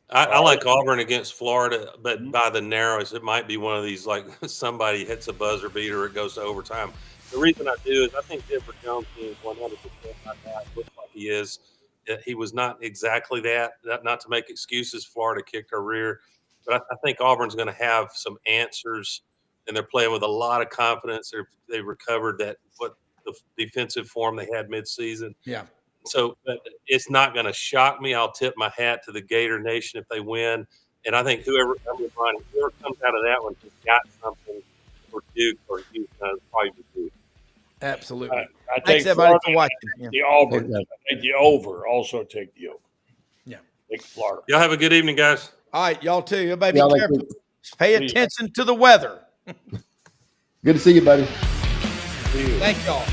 Speaker 4: I like Auburn against Florida, but by the narrowest. It might be one of these, like somebody hits a buzzer beater, it goes to overtime. The reason I do is I think Denver Jones is 100% like that. Looks like he is. He was not exactly that. Not to make excuses, Florida kicked our rear. But I think Auburn's going to have some answers, and they're playing with a lot of confidence. They recovered the defensive form they had midseason.
Speaker 1: Yeah.
Speaker 4: So it's not going to shock me. I'll tip my hat to the Gator Nation if they win. And I think whoever comes out of that one has got something for Duke or Houston. Probably Duke.
Speaker 1: Absolutely.
Speaker 3: I
Speaker 1: Thanks, everybody, for watching.
Speaker 3: The Auburn. I take the over. Also take the over.
Speaker 1: Yeah.
Speaker 3: Take Florida.
Speaker 4: Y'all have a good evening, guys.
Speaker 1: All right, y'all too. Everybody be careful. Pay attention to the weather.
Speaker 2: Good to see you, buddy.
Speaker 1: Thank y'all.